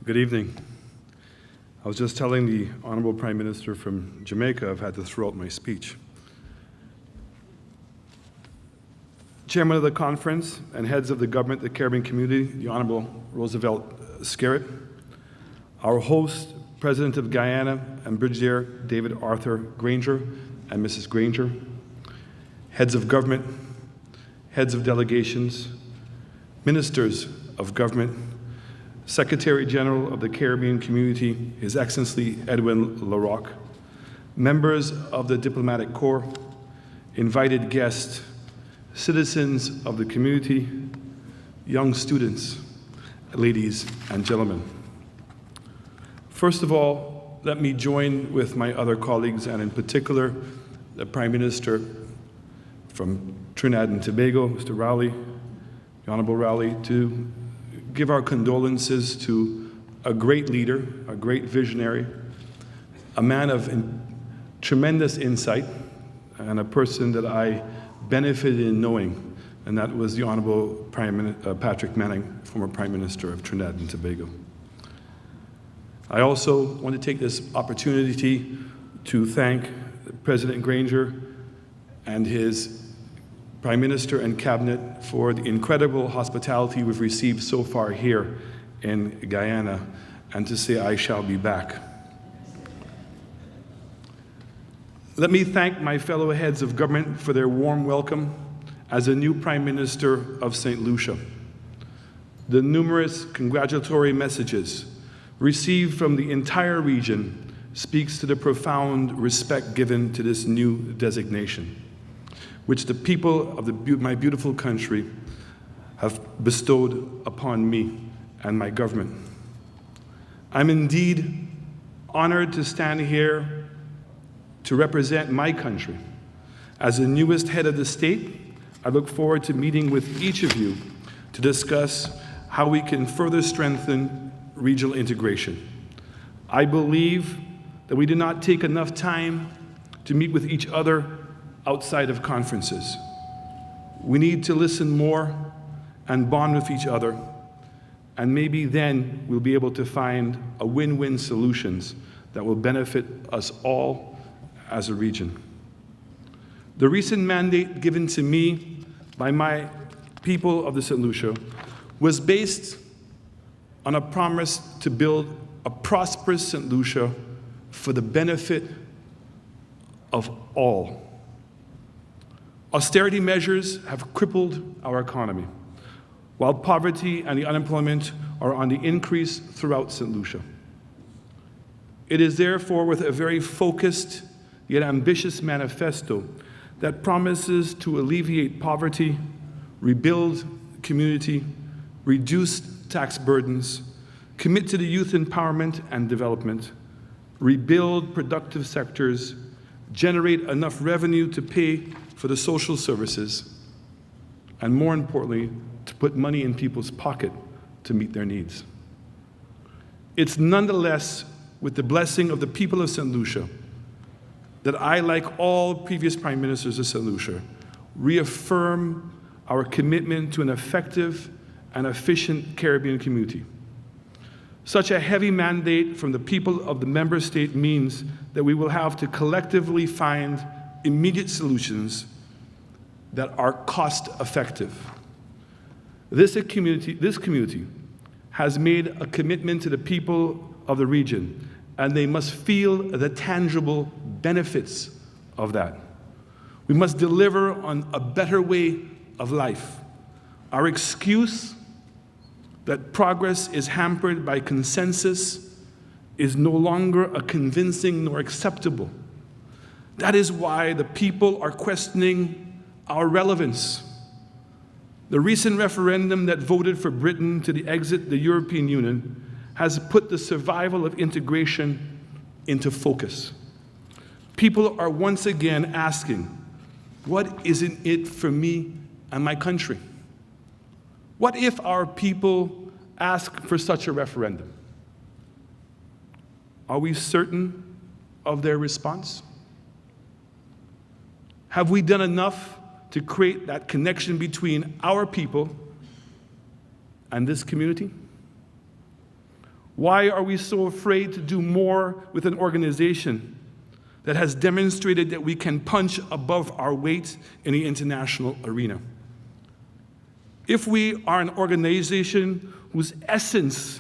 Good evening. I was just telling the Honourable Prime Minister from Jamaica I've had to throw out my speech. Chairman of the conference and heads of the government, the Caribbean community, the Honourable Roosevelt Skerritt, our host, President of Guyana and Brigadier David Arthur Granger and Mrs. Granger, heads of government, heads of delegations, ministers of government, Secretary General of the Caribbean Community, His Excellency Edwin LaRocque, members of the Diplomatic Corps, invited guests, citizens of the community, young students, ladies and gentlemen. First of all, let me join with my other colleagues, and in particular, the Prime Minister from Trinidad and Tobago, Mr. Rowley, the Honourable Rowley, to give our condolences to a great leader, a great visionary, a man of tremendous insight, and a person that I benefited in knowing, and that was the Honourable Patrick Manning, former Prime Minister of Trinidad and Tobago. I also want to take this opportunity to thank President Granger and his Prime Minister and Cabinet for the incredible hospitality we've received so far here in Guyana, and to say I shall be back. Let me thank my fellow heads of government for their warm welcome as a new Prime Minister of St. Lucia. The numerous congratulatory messages received from the entire region speaks to the profound respect given to this new designation, which the people of my beautiful country have bestowed upon me and my government. I'm indeed honored to stand here to represent my country. As the newest head of the state, I look forward to meeting with each of you to discuss how we can further strengthen regional integration. I believe that we did not take enough time to meet with each other outside of conferences. We need to listen more and bond with each other, and maybe then we'll be able to find a win-win solutions that will benefit us all as a region. The recent mandate given to me by my people of the St. Lucia was based on a promise to build a prosperous St. Lucia for the benefit of all. Austerity measures have crippled our economy, while poverty and the unemployment are on the increase throughout St. Lucia. It is therefore with a very focused yet ambitious manifesto that promises to alleviate poverty, rebuild community, reduce tax burdens, commit to the youth empowerment and development, rebuild productive sectors, generate enough revenue to pay for the social services, and more importantly, to put money in people's pocket to meet their needs. It's nonetheless with the blessing of the people of St. Lucia that I, like all previous Prime Ministers of St. Lucia, reaffirm our commitment to an effective and efficient Caribbean community. Such a heavy mandate from the people of the member state means that we will have to collectively find immediate solutions that are cost-effective. This community has made a commitment to the people of the region, and they must feel the tangible benefits of that. We must deliver on a better way of life. Our excuse that progress is hampered by consensus is no longer a convincing nor acceptable. That is why the people are questioning our relevance. The recent referendum that voted for Britain to exit the European Union has put the survival of integration into focus. People are once again asking, what is in it for me and my country? What if our people ask for such a referendum? Are we certain of their response? Have we done enough to create that connection between our people and this community? Why are we so afraid to do more with an organization that has demonstrated that we can punch above our weight in the international arena? If we are an organization whose essence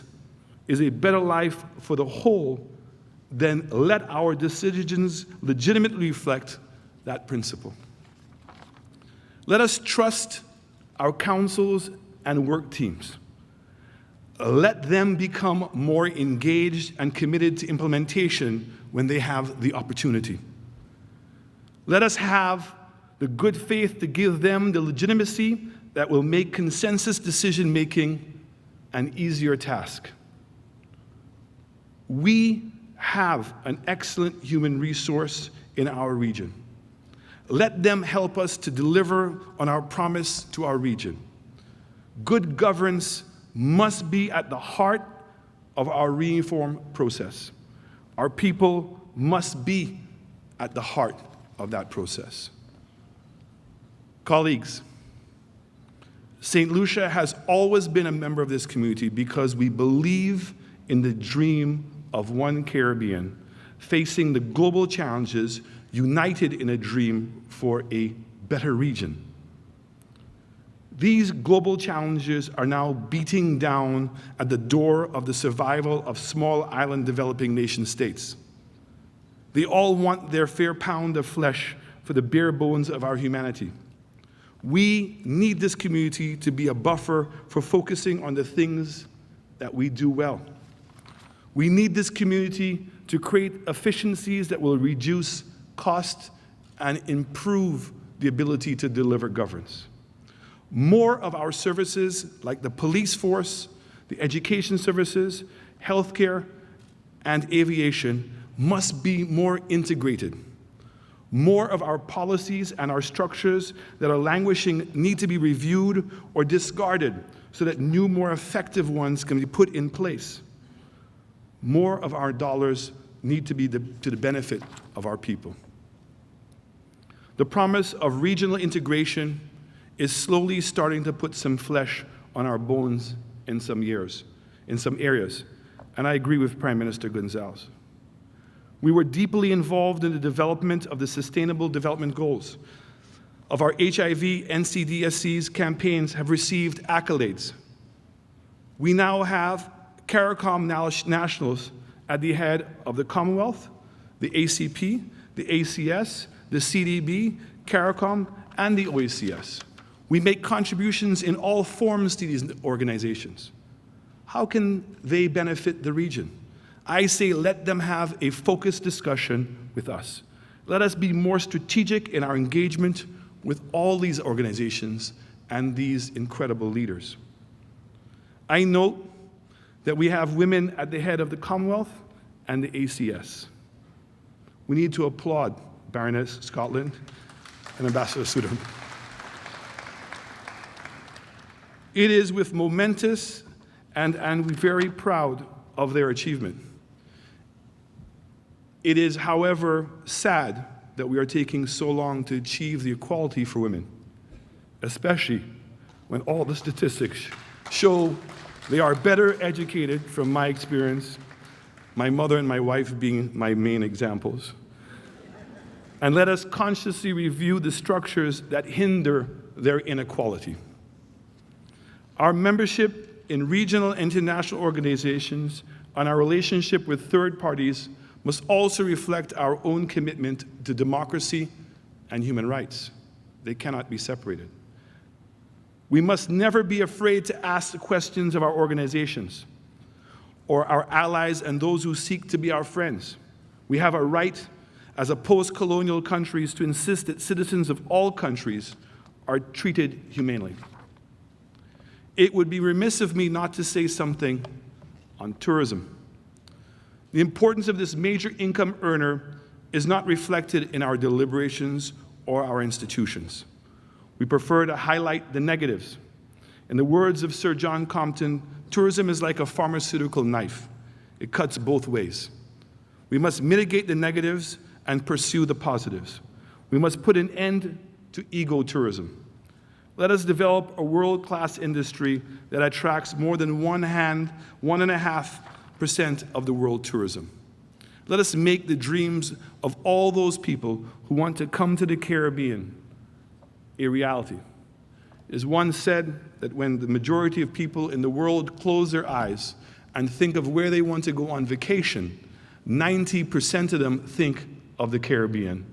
is a better life for the whole, then let our decisions legitimately reflect that principle. Let us trust our councils and work teams. Let them become more engaged and committed to implementation when they have the opportunity. Let us have the good faith to give them the legitimacy that will make consensus decision-making an easier task. We have an excellent human resource in our region. Let them help us to deliver on our promise to our region. Good governance must be at the heart of our reform process. Our people must be at the heart of that process. Colleagues, St. Lucia has always been a member of this community because we believe in the dream of one Caribbean facing the global challenges, united in a dream for a better region. These global challenges are now beating down at the door of the survival of small island developing nation states. They all want their fair pound of flesh for the bare bones of our humanity. We need this community to be a buffer for focusing on the things that we do well. We need this community to create efficiencies that will reduce cost and improve the ability to deliver governance. More of our services, like the police force, the education services, healthcare, and aviation, must be more integrated. More of our policies and our structures that are languishing need to be reviewed or discarded so that new, more effective ones can be put in place. More of our dollars need to be to the benefit of our people. The promise of regional integration is slowly starting to put some flesh on our bones in some areas, and I agree with Prime Minister Gonzalez. We were deeply involved in the development of the Sustainable Development Goals. Of our HIV NCDSC's campaigns have received accolades. We now have CARICOM nationals at the head of the Commonwealth, the ACP, the ACS, the CDB, CARICOM, and the OACS. We make contributions in all forms to these organizations. How can they benefit the region? I say let them have a focused discussion with us. Let us be more strategic in our engagement with all these organizations and these incredible leaders. I note that we have women at the head of the Commonwealth and the ACS. We need to applaud Baroness Scotland and Ambassador Sudham. It is with momentous and we're very proud of their achievement. It is, however, sad that we are taking so long to achieve the equality for women, especially when all the statistics show they are better educated, from my experience, my mother and my wife being my main examples. And let us consciously review the structures that hinder their inequality. Our membership in regional and international organizations and our relationship with third parties must also reflect our own commitment to democracy and human rights. They cannot be separated. We must never be afraid to ask the questions of our organizations or our allies and those who seek to be our friends. We have a right as a post-colonial countries to insist that citizens of all countries are treated humanely. It would be remiss of me not to say something on tourism. The importance of this major income earner is not reflected in our deliberations or our institutions. We prefer to highlight the negatives. In the words of Sir John Compton, tourism is like a pharmaceutical knife. It cuts both ways. We must mitigate the negatives and pursue the positives. We must put an end to ego-tourism. Let us develop a world-class industry that attracts more than 1.5 of the world tourism. Let us make the dreams of all those people who want to come to the Caribbean a reality. It is once said that when the majority of people in the world close their eyes and think of where they want to go on vacation, 90% of them think of the Caribbean,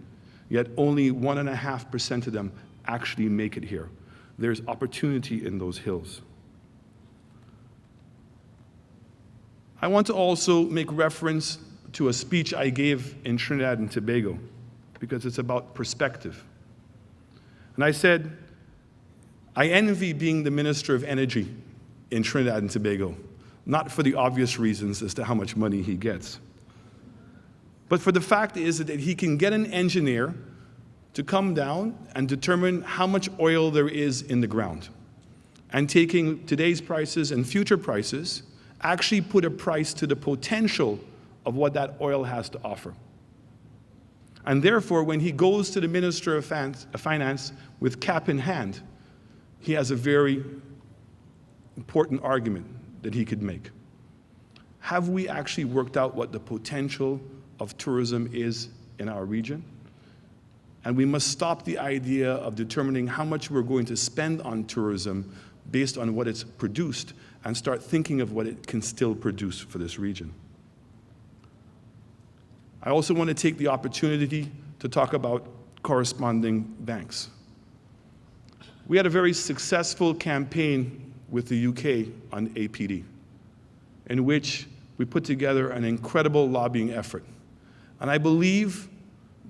yet only 1.5% of them actually make it here. There's opportunity in those hills. I want to also make reference to a speech I gave in Trinidad and Tobago, because it's about perspective. And I said, I envy being the Minister of Energy in Trinidad and Tobago, not for the obvious reasons as to how much money he gets, but for the fact is that he can get an engineer to come down and determine how much oil there is in the ground. And taking today's prices and future prices, actually put a price to the potential of what that oil has to offer. And therefore, when he goes to the Minister of Finance with cap in hand, he has a very important argument that he could make. Have we actually worked out what the potential of tourism is in our region? And we must stop the idea of determining how much we're going to spend on tourism based on what it's produced and start thinking of what it can still produce for this region. I also want to take the opportunity to talk about corresponding banks. We had a very successful campaign with the UK on APD, in which we put together an incredible lobbying effort. And I believe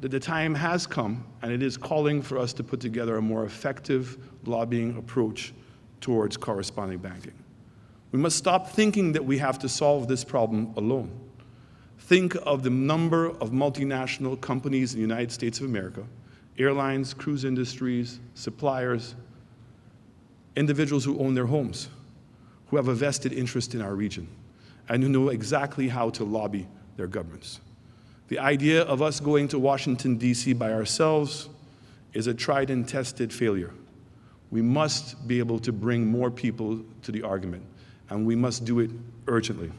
that the time has come, and it is calling for us to put together a more effective lobbying approach towards corresponding banking. We must stop thinking that we have to solve this problem alone. Think of the number of multinational companies in the United States of America, airlines, cruise industries, suppliers, individuals who own their homes, who have a vested interest in our region, and who know exactly how to lobby their governments. The idea of us going to Washington, D.C. by ourselves is a tried and tested failure. We must be able to bring more people to the argument, and we must do it urgently.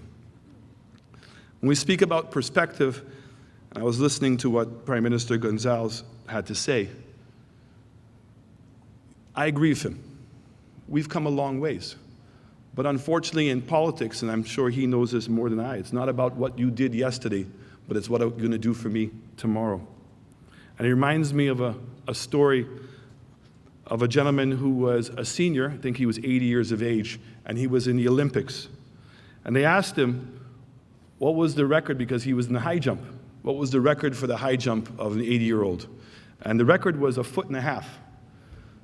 When we speak about perspective, and I was listening to what Prime Minister Gonzalez had to say, I agree with him. We've come a long ways. But unfortunately in politics, and I'm sure he knows this more than I, it's not about what you did yesterday, but it's what you're going to do for me tomorrow. And it reminds me of a story of a gentleman who was a senior, I think he was 80 years of age, and he was in the Olympics. And they asked him, what was the record, because he was in the high jump. What was the record for the high jump of an 80-year-old? And the record was 1.5 feet.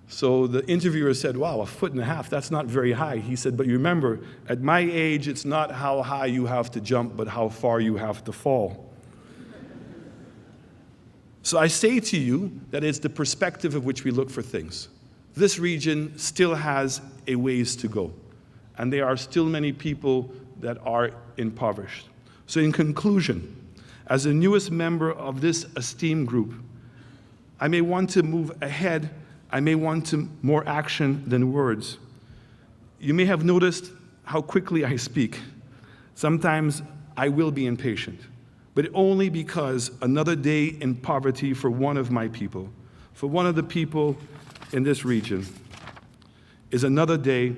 So the interviewer said, wow, 1.5 feet, that's not very high. He said, but you remember, at my age, it's not how high you have to jump, but how far you have to fall. So I say to you that it's the perspective of which we look for things. This region still has a ways to go, and there are still many people that are impoverished. So in conclusion, as the newest member of this esteemed group, I may want to move ahead. I may want more action than words. You may have noticed how quickly I speak. Sometimes I will be impatient, but only because another day in poverty for one of my people, for one of the people in this region, is another day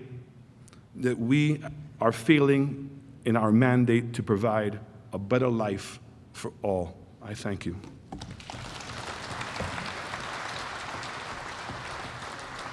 that we are failing in our mandate to provide a better life for all. I thank you.